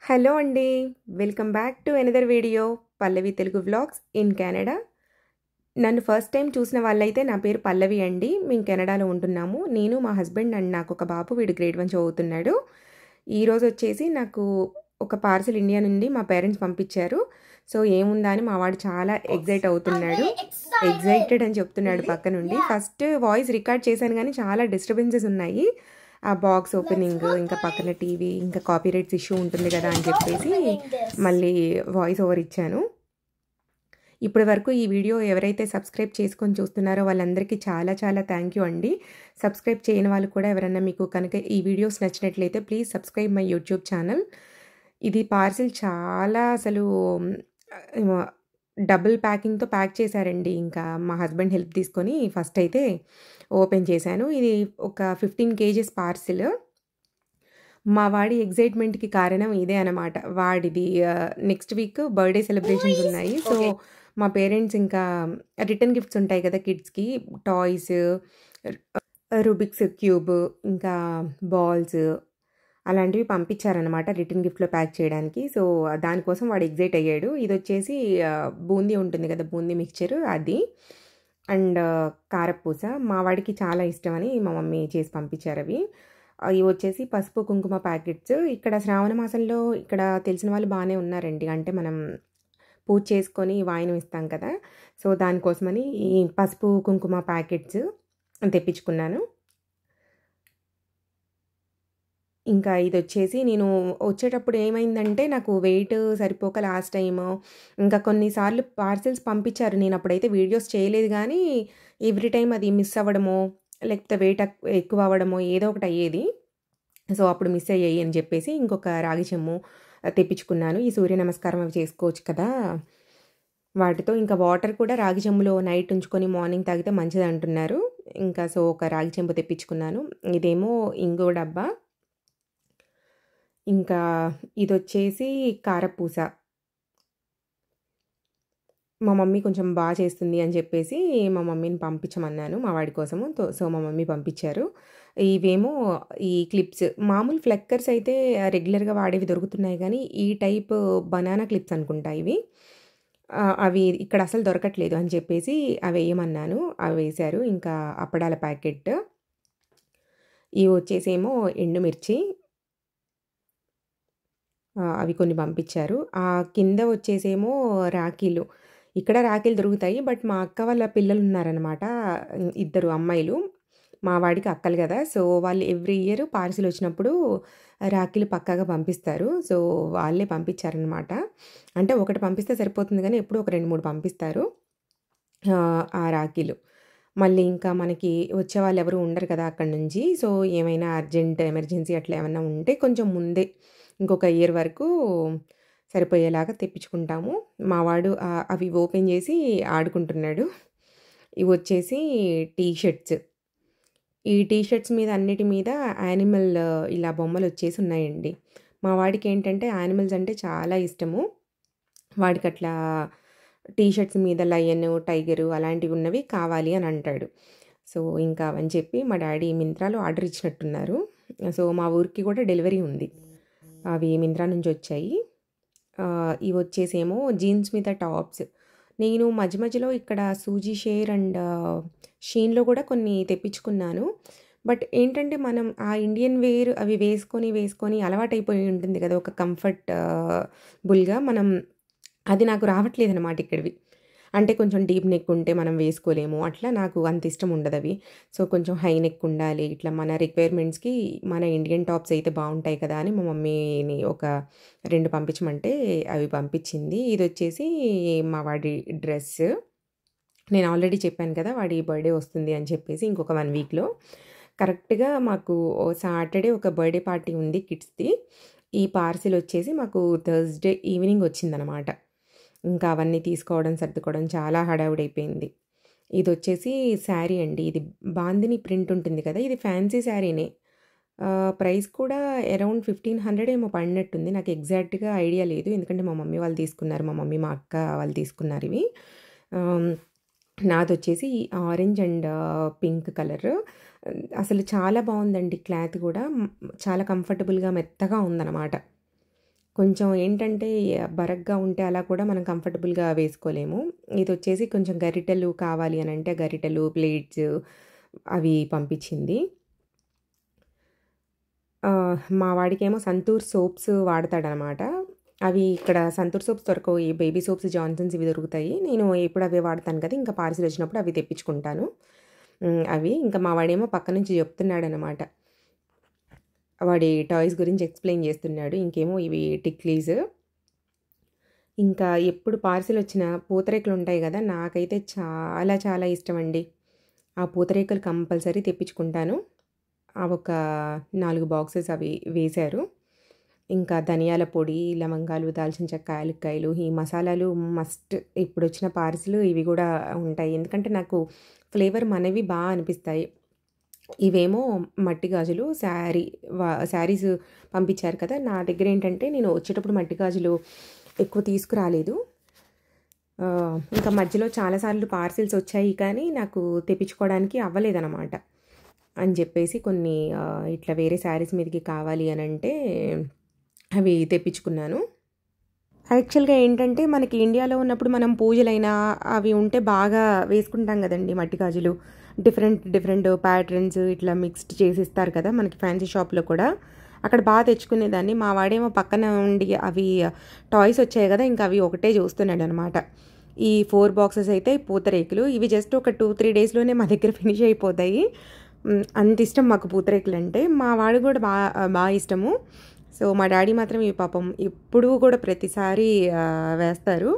Hello అండి. Welcome back to another video Pallavi Telugu vlogs in Canada. నన్ను first time చూసిన వాళ్ళైతే నా పేరు పల్లవి అండి. మేము కెనడాలో ఉంటున్నాము. నేను మా హస్బెండ్ అండ్ నాకు ఒక బాబు, వీడు గ్రేడ్ 1 చదువుతున్నాడు. ఈరోజు వచ్చేసి నాకు ఒక పార్సల్ ఇండియా నుండి మా పేరెంట్స్ పంపించారు. సో ఏముందా అని మా వాడు చాలా ఎగ్జైట్ అవుతున్నాడు. ఎగ్జైటెడ్ అని చెప్తున్నాడు పక్క నుండి. ఫస్ట్ వాయిస్ రికార్డ్ చేశాను కానీ చాలా డిస్టర్బెన్సెస్ ఉన్నాయి. ఆ బాక్స్ ఓపెనింగ్, ఇంకా పక్కన టీవీ, ఇంకా కాపీరైట్స్ ఇష్యూ ఉంటుంది కదా అని చెప్పేసి మళ్ళీ వాయిస్ ఓవర్ ఇచ్చాను. ఇప్పటి వరకు ఈ వీడియో ఎవరైతే సబ్స్క్రైబ్ చేసుకొని చూస్తున్నారో వాళ్ళందరికీ చాలా చాలా థ్యాంక్ యూ అండి. సబ్స్క్రైబ్ చేయని వాళ్ళు కూడా ఎవరన్నా మీకు కనుక ఈ వీడియోస్ నచ్చినట్లయితే please subscribe my YouTube channel. ఇది పార్సిల్ చాలా అసలు డబుల్ ప్యాకింగ్తో ప్యాక్ చేశారండి. ఇంకా మా హస్బెండ్ హెల్ప్ తీసుకొని ఫస్ట్ అయితే ఓపెన్ చేశాను. ఇది ఒక 15 kgs పార్సిల్. మా వాడి ఎగ్జైట్మెంట్కి కారణం ఇదే అనమాట. వాడిది నెక్స్ట్ వీక్ బర్త్డే సెలబ్రేషన్స్ ఉన్నాయి. సో మా పేరెంట్స్ ఇంకా రిటర్న్ గిఫ్ట్స్ ఉంటాయి కదా కిడ్స్కి, టాయ్స్, రూబిక్స్ క్యూబ్, ఇంకా బాల్స్ అలాంటివి పంపించారనమాట రిటర్న్ గిఫ్ట్లో ప్యాక్ చేయడానికి. సో దానికోసం వాడు ఎగ్జైట్ అయ్యాడు. ఇది వచ్చేసి బూందీ ఉంటుంది కదా, బూందీ మిక్చర్ అది, అండ్ కారపూస. మా వాడికి చాలా ఇష్టమని మా మమ్మీ చేసి పంపించారు అవి. ఇవి వచ్చేసి పసుపు కుంకుమ ప్యాకెట్స్. ఇక్కడ శ్రావణ మాసంలో ఇక్కడ తెలిసిన వాళ్ళు బాగానే ఉన్నారండి. అంటే మనం పూజ చేసుకొని వాయినం ఇస్తాం కదా, సో దానికోసమని ఈ పసుపు కుంకుమ ప్యాకెట్స్ తెప్పించుకున్నాను. ఇంకా ఇది వచ్చేసి నేను వచ్చేటప్పుడు ఏమైందంటే నాకు వెయిట్ సరిపోక లాస్ట్ టైము ఇంకా కొన్నిసార్లు పార్సిల్స్ పంపించారు. నేను అప్పుడైతే వీడియోస్ చేయలేదు కానీ ఎవ్రీ టైం అది మిస్ అవ్వడమో లేకపోతే వెయిట్ ఎక్కువ అవ్వడమో ఏదో ఒకటి అయ్యేది. సో అప్పుడు మిస్ అయ్యాయి అని చెప్పేసి ఇంకొక రాగి చెంబు తెప్పించుకున్నాను. ఈ సూర్య నమస్కారం అవి చేసుకోవచ్చు కదా వాటితో. ఇంకా వాటర్ కూడా రాగి చెంబులో నైట్ ఉంచుకొని మార్నింగ్ తాగితే మంచిది అంటున్నారు. ఇంకా సో ఒక రాగి చెంబు తెప్పించుకున్నాను. ఇదేమో ఇంగో డబ్బా. ఇంకా ఇది వచ్చేసి కారపూస. మా మమ్మీ కొంచెం బాగా చేస్తుంది అని చెప్పేసి మా మమ్మీని పంపించమన్నాను మా వాడి కోసము. సో మా మమ్మీ పంపించారు. ఇవేమో ఈ క్లిప్స్, మామూలు ఫ్లెక్కర్స్ అయితే రెగ్యులర్గా వాడేవి దొరుకుతున్నాయి కానీ ఈ టైప్ బనానా క్లిప్స్ అనుకుంటా ఇవి. అవి ఇక్కడ అసలు దొరకట్లేదు అని చెప్పేసి అవి వేయమన్నాను. అవి వేశారు. ఇంకా అప్పడాల ప్యాకెట్. ఇవి వచ్చేసేమో ఎండుమిర్చి, అవి కొన్ని పంపించారు. ఆ కింద వచ్చేసేమో రాఖీలు. ఇక్కడ రాఖీలు దొరుకుతాయి, బట్ మా అక్క వాళ్ళ పిల్లలు ఉన్నారనమాట, 2 అమ్మాయిలు. మా వాడికి అక్కలు కదా, సో వాళ్ళు ఎవ్రీ ఇయర్ పార్సిల్ వచ్చినప్పుడు రాఖీలు పక్కాగా పంపిస్తారు. సో వాళ్ళే పంపించారనమాట. అంటే ఒకటి పంపిస్తే సరిపోతుంది కానీ ఎప్పుడు ఒక 2-3 పంపిస్తారు ఆ రాఖీలు. మళ్ళీ ఇంకా మనకి వచ్చే వాళ్ళు ఎవరు ఉండరు కదా అక్కడి నుంచి. సో ఏమైనా అర్జెంట్ ఎమర్జెన్సీ అట్లా ఏమైనా ఉంటే కొంచెం ముందే ఇంకొక ఇయర్ వరకు సరిపోయేలాగా తెప్పించుకుంటాము. మా వాడు అవి ఓపెన్ చేసి ఆడుకుంటున్నాడు. ఇవి వచ్చేసి టీ షర్ట్స్. ఈ టీ షర్ట్స్ మీద అన్నిటి మీద యానిమల్ ఇలా బొమ్మలు వచ్చేసి ఉన్నాయండి. మా వాడికి ఏంటంటే యానిమల్స్ అంటే చాలా ఇష్టము. వాడికి అట్లా టీ షర్ట్స్ మీద లయన్, టైగరు అలాంటివి ఉన్నవి కావాలి అని అంటాడు. సో ఇంకా అవని చెప్పి మా డాడీ మింత్రాలో ఆర్డర్ ఇచ్చినట్టున్నారు. సో మా ఊరికి కూడా డెలివరీ ఉంది. అవి మింత్రా నుంచి వచ్చాయి. ఇవి వచ్చేసేమో జీన్స్ మీద టాప్స్. నేను మధ్య మధ్యలో ఇక్కడ సూజీ షేర్ అండ్ షీన్లో కూడా కొన్ని తెప్పించుకున్నాను. బట్ ఏంటంటే మనం ఆ ఇండియన్ వేర్ అవి వేసుకొని అలవాటైపోయి ఉంటుంది కదా ఒక కంఫర్టబుల్గా. మనం అది నాకు రావట్లేదు అనమాట ఇక్కడివి. అంటే కొంచెం డీప్ నెక్ ఉంటే మనం వేసుకోలేము, అట్లా నాకు అంత ఇష్టం ఉండదు అవి. సో కొంచెం హై నెక్ ఉండాలి, ఇట్లా మన రిక్వైర్మెంట్స్కి మన ఇండియన్ టాప్స్ అయితే బాగుంటాయి కదా అని మా మమ్మీని ఒక 2 పంపించమంటే అవి పంపించింది. ఇది వచ్చేసి మా వాడి డ్రెస్. నేను ఆల్రెడీ చెప్పాను కదా వాడి బర్త్డే వస్తుంది అని చెప్పేసి ఇంకొక 1 వీక్లో. కరెక్ట్గా మాకు సాటర్డే ఒక బర్త్డే పార్టీ ఉంది కిడ్స్ది. ఈ పార్సిల్ వచ్చేసి మాకు థర్స్డే ఈవినింగ్ వచ్చిందనమాట. ఇంకా అవన్నీ తీసుకోవడం సర్దుకోవడం చాలా హడావుడైపోయింది. ఇది వచ్చేసి శారీ అండి. ఇది బాందిని ప్రింట్ ఉంటుంది కదా, ఇది ఫ్యాన్సీ శారీనే. ప్రైస్ కూడా అరౌండ్ 1500 ఏమో పడినట్టుంది. నాకు ఎగ్జాక్ట్గా ఐడియా లేదు, ఎందుకంటే మా మమ్మీ వాళ్ళు తీసుకున్నారు, మా మమ్మీ మా అక్క వాళ్ళు తీసుకున్నారు ఇవి. నాది వచ్చేసి ఆరెంజ్ అండ్ పింక్ కలర్. అసలు చాలా బాగుందండి. క్లాత్ కూడా చాలా కంఫర్టబుల్గా మెత్తగా ఉందన్నమాట. కొంచెం ఏంటంటే బరగ్గా ఉంటే అలా కూడా మనం కంఫర్టబుల్‌గా వేసుకోలేము. ఇదొచ్చేసి కొంచెం గరిటెలు కావాలి అనంటే గరిటెలు, ప్లేట్స్ అవి పంపించింది. మా వాడికేమో సంతూర్ సోప్స్ వాడతాడనమాట. అవి ఇక్కడ సంతూర్ సోప్స్ దొరకవు. ఈ బేబీ సోప్స్, జాన్సన్స్ ఇవి దొరుకుతాయి. నేను ఎప్పుడు అవే వాడతాను కదా! ఇంకా పార్సిల్ వచ్చినప్పుడు అవి తెప్పించుకుంటాను. అవి ఇంకా మా వాడేమో పక్క నుంచి చెప్తున్నాడనమాట. వాడి టాయ్స్ గురించి ఎక్స్‌ప్లెయిన్ చేస్తున్నాడు. ఇంకేమో ఇవి టిక్లీస్. ఇంకా ఎప్పుడు పార్సిల్ వచ్చిన పూతరేకులు ఉంటాయి కదా! నాకైతే చాలా చాలా ఇష్టమండి. ఆ పూతరేకులు కంపల్సరీ తెప్పించుకుంటాను. అవొక 4 బాక్సెస్ అవి వేశారు. ఇంకా ధనియాల పొడి, లవంగాలు, దాల్చిన చెక్క, యాలక్కాయలు, ఈ మసాలాలు మస్ట్ ఇప్పుడొచ్చిన పార్సిల్ ఇవి గూడా ఉంటాయి. ఎందుకంటే నాకు ఫ్లేవర్ మనవి బా అనిపిస్తాయి. ఇవేమో మట్టి గాజులు శారీస్ పంపించారు కదా! నా దగ్గరేంటంటే నేను వచ్చేటప్పుడు మట్టి గాజులు ఎక్కువ తీసుకురాలేదు. ఇంకా మధ్యలో చాలా సార్లు పార్సిల్స్ వచ్చాయి కానీ నాకు తెప్పించుకోవడానికి అవ్వలేదనమాట. అని చెప్పేసి కొన్ని ఇట్లా వేరే శారీస్ మీదకి కావాలి అనంటే అవి తెప్పించుకున్నాను. యాక్చువల్‌గా ఏంటంటే మనకి ఇండియాలో ఉన్నప్పుడు మనం పూజలైనా అవి ఉంటే బాగా వేసుకుంటాం కదండీ మట్టి గాజులు. డిఫరెంట్ ప్యాటర్న్స్ ఇట్లా మిక్స్డ్ చేసి ఇస్తారు కదా! మనకి ఫ్యాన్సీ షాప్‌లో కూడా. అక్కడ బాగా తెచ్చుకునేదాన్ని. మా వాడేమో పక్కన ఉండి అవి టాయ్స్ వచ్చాయి కదా! ఇంకా అవి ఒకటే చూస్తున్నాడనమాట. ఈ 4 బాక్సెస్ అయితే పూతరేకులు. ఇవి జస్ట్ ఒక 2, 3 డేస్‌లోనే మా దగ్గర ఫినిష్ అయిపోతాయి. అంత ఇష్టం మాకు పూతరేకులంటే. మా వాడికి కూడా బా ఇష్టము. సో, మా డాడీ మాత్రం ఇవి పాపం ఎప్పుడూ కూడా ప్రతిసారి వేస్తారు.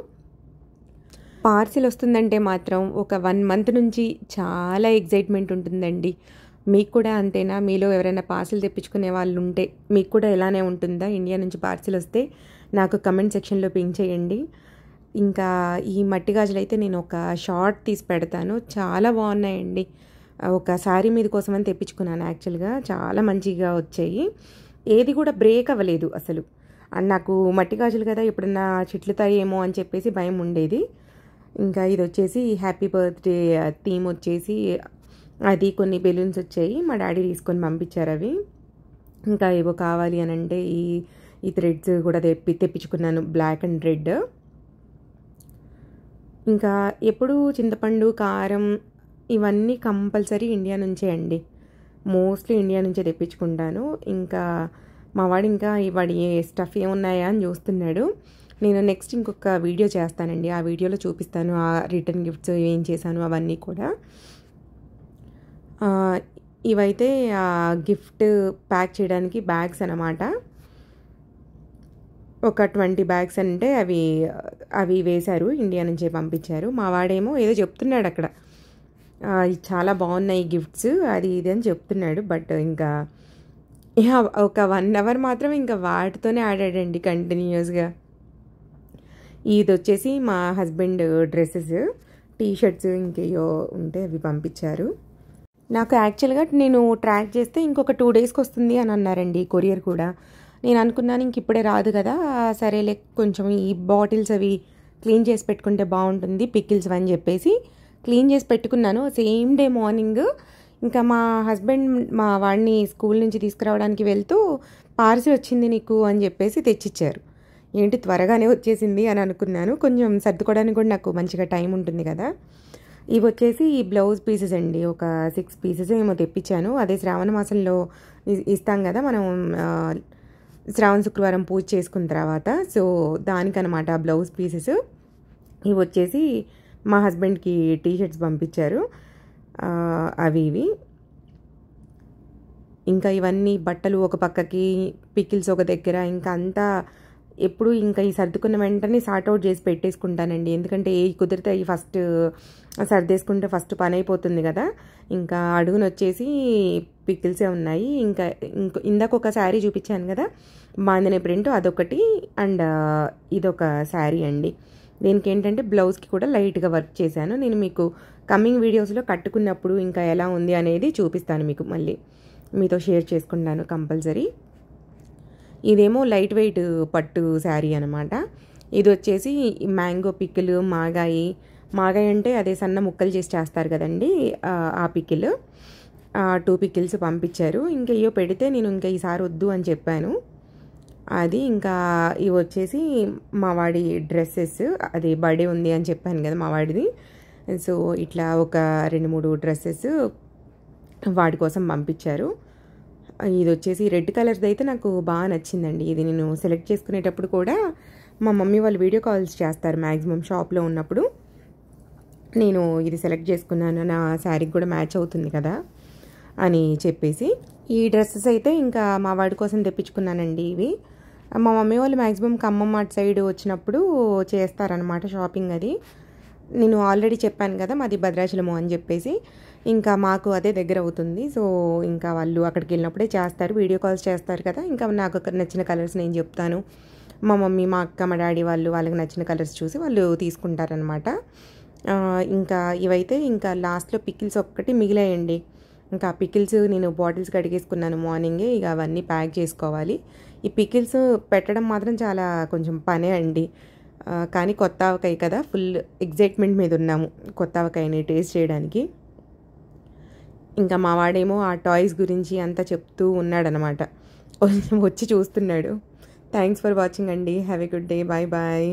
పార్సిల్ వస్తుందంటే మాత్రం ఒక 1 మంత్ నుంచి చాలా ఎక్సైట్‌మెంట్ ఉంటుందండి. మీకు కూడా అంతేనా? మీలో ఎవరైనా పార్సిల్ తెప్పించుకునే వాళ్ళు ఉంటే మీకు కూడా ఇలానే ఉంటుందా? ఇండియా నుంచి పార్సిల్ వస్తే నాకు కమెంట్ సెక్షన్‌లో పింగ్ చేయండి. ఇంకా ఈ మట్టి గాజులైతే నేను ఒక షార్ట్ తీసి పెడతాను. చాలా బాగున్నాయండి. ఒక శారీ మీద కోసమని తెప్పించుకున్నాను యాక్చువల్‌గా. చాలా మంచిగా వచ్చాయి. ఏది కూడా బ్రేక్ అవ్వలేదు అసలు. నాకు మట్టి గాజులు కదా! ఎప్పుడన్నా చిట్లుతాయేమో అని చెప్పేసి భయం ఉండేది. ఇంకా ఇది వచ్చేసి హ్యాపీ బర్త్‌డే థీమ్ వచ్చేసి అది కొన్ని బెలూన్స్ వచ్చాయి. మా డాడీ తీసుకొని పంపించారు అవి. ఇంకా ఏవో కావాలి అనంటే ఈ థ్రెడ్స్ కూడా తెప్పించుకున్నాను బ్లాక్ అండ్ రెడ్. ఇంకా ఎప్పుడు చింతపండు, కారం ఇవన్నీ కంపల్సరీ ఇండియా నుంచే అండి. మోస్ట్లీ ఇండియా నుంచే తెప్పించుకుంటాను. ఇంకా మా వాడు ఇంకా వాడి స్టఫ్ ఏమున్నాయా అని చూస్తున్నాడు. నేను నెక్స్ట్ ఇంకొక వీడియో చేస్తానండి. ఆ వీడియోలో చూపిస్తాను ఆ రిటర్న్ గిఫ్ట్స్ ఏం చేశాను అవన్నీ కూడా. ఇవైతే గిఫ్ట్ ప్యాక్ చేయడానికి బ్యాగ్స్ అన్నమాట. ఒక 20 బ్యాగ్స్ అంటే అవి వేశారు. ఇండియా నుంచే పంపించారు. మా వాడేమో ఏదో చెప్తున్నాడు అక్కడ. చాలా బాగున్నాయి గిఫ్ట్స్ అది ఇది అని చెప్తున్నాడు. బట్ ఇంకా ఒక 1 అవర్ మాత్రం ఇంకా వాటితోనే ఆడాడండి కంటిన్యూస్గా. ఇది వచ్చేసి మా హస్బెండ్ డ్రెస్సెస్, టీషర్ట్స్ ఇంకేయో ఉంటే అవి పంపించారు. నాకు యాక్చువల్గా నేను ట్రాక్ చేస్తే ఇంకొక 2 డేస్కి వస్తుంది అని అన్నారండి కొరియర్ కూడా. నేను అనుకున్నాను ఇంక ఇప్పుడే రాదు కదా, సరేలే కొంచెం ఈ బాటిల్స్ అవి క్లీన్ చేసి పెట్టుకుంటే బాగుంటుంది పికిల్స్ అని చెప్పేసి క్లీన్ చేసి పెట్టుకున్నాను. సేమ్ డే మార్నింగ్ ఇంకా మా హస్బెండ్ మా వాడిని స్కూల్ నుంచి తీసుకురావడానికి వెళ్తూ పార్సిల్ వచ్చింది నీకు అని చెప్పేసి తెచ్చిచ్చారు. ఏంటి త్వరగానే వచ్చేసింది అని అనుకున్నాను. కొంచెం సర్దుకోవడానికి కూడా నాకు మంచిగా టైం ఉంటుంది కదా. ఇవి వచ్చేసి ఈ బ్లౌజ్ పీసెస్ అండి. ఒక 6 పీసెస్ ఏమో తెప్పించాను. అదే శ్రావణ మాసంలో ఇస్తాం కదా మనం శ్రావణ శుక్రవారం పూజ చేసుకున్న తర్వాత. సో దానికనమాట బ్లౌజ్ పీసెస్. ఇవి వచ్చేసి మా హస్బెండ్కి టీషర్ట్స్ పంపించారు. ఇవి ఇంకా ఇవన్నీ బట్టలు ఒక పక్కకి, పికిల్స్ ఒక దగ్గర, ఇంకా అంతా ఎప్పుడు ఇంకా ఈ సర్దుకున్న వెంటనే సార్ట్అవుట్ చేసి పెట్టేసుకుంటానండి. ఎందుకంటే ఏ కుదిరితే అవి ఫస్ట్ సర్దేసుకుంటే ఫస్ట్ పని అయిపోతుంది కదా. ఇంకా అడుగున వచ్చేసి పికిల్సే ఉన్నాయి. ఇంకా ఇందాక ఒక శారీ చూపించాను కదా బాందిని ప్రింట్, అదొకటి. అండ్ ఇదొక శారీ అండి. దీనికి ఏంటంటే బ్లౌజ్కి కూడా లైట్గా వర్క్ చేశాను. నేను మీకు కమింగ్ వీడియోస్లో కట్టుకున్నప్పుడు ఇంకా ఎలా ఉంది అనేది చూపిస్తాను. మీకు మళ్ళీ మీతో షేర్ చేసుకుంటాను కంపల్సరీ. ఇదేమో లైట్ వెయిట్ పట్టు శారీ అనమాట. ఇది వచ్చేసి మ్యాంగో పికిల్, మాగాయి అంటే అదే సన్న ముక్కలు చేసి చేస్తారు కదండి, ఆ పికిల్. 2 పికిల్స్ పంపించారు. ఇంకా పెడితే నేను ఇంకా ఈసారి వద్దు అని చెప్పాను. అది ఇంకా ఇవి వచ్చేసి మా వాడి డ్రెస్సెస్. అది బర్త్డే ఉంది అని చెప్పాను కదా మా వాడిది. సో ఇట్లా ఒక 2-3 డ్రెస్సెస్ వాడి కోసం పంపించారు. ఇది వచ్చేసి రెడ్ కలర్ది అయితే నాకు బాగా నచ్చిందండి. ఇది నేను సెలెక్ట్ చేసుకునేటప్పుడు కూడా మా మమ్మీ వాళ్ళు వీడియో కాల్స్ చేస్తారు మ్యాక్సిమం షాప్లో ఉన్నప్పుడు. నేను ఇది సెలెక్ట్ చేసుకున్నాను, నా శారీకి కూడా మ్యాచ్ అవుతుంది కదా అని చెప్పేసి. ఈ డ్రెస్సెస్ అయితే ఇంకా మా వాడి కోసం తెప్పించుకున్నానండి. ఇవి మా మమ్మీ వాళ్ళు మ్యాక్సిమం ఖమ్మం అటు సైడ్ వచ్చినప్పుడు చేస్తారనమాట షాపింగ్. అది నేను ఆల్రెడీ చెప్పాను కదా మాది భద్రాచలము అని చెప్పేసి. ఇంకా మాకు అదే దగ్గర అవుతుంది. సో ఇంకా వాళ్ళు అక్కడికి వెళ్ళినప్పుడే చేస్తారు, వీడియో కాల్స్ చేస్తారు కదా. ఇంకా నాకు నచ్చిన కలర్స్ నేను చెప్తాను, మా మమ్మీ మా అక్క మా డాడీ వాళ్ళకి నచ్చిన కలర్స్ చూసి వాళ్ళు తీసుకుంటారనమాట. ఇంకా ఇవైతే ఇంకా లాస్ట్లో పికిల్స్ ఒక్కటి మిగిలాయండి. ఇంకా పికిల్స్ నేను బాటిల్స్ కడిగేసుకున్నాను మార్నింగే. ఇక అవన్నీ ప్యాక్ చేసుకోవాలి. ఈ పికిల్స్ పెట్టడం మాత్రం చాలా కొంచెం పనే అండి. కానీ కొత్త ఆవకాయ కదా, ఫుల్ ఎగ్జైట్మెంట్ మీద ఉన్నాము కొత్త ఆవకాయని టేస్ట్ చేయడానికి. ఇంకా మా వాడేమో ఆ టాయ్స్ గురించి అంతా చెప్తూ ఉన్నాడనమాట, వచ్చి చూస్తున్నాడు. థ్యాంక్స్ ఫర్ వాచింగ్ అండి. Have a good day. Bye bye.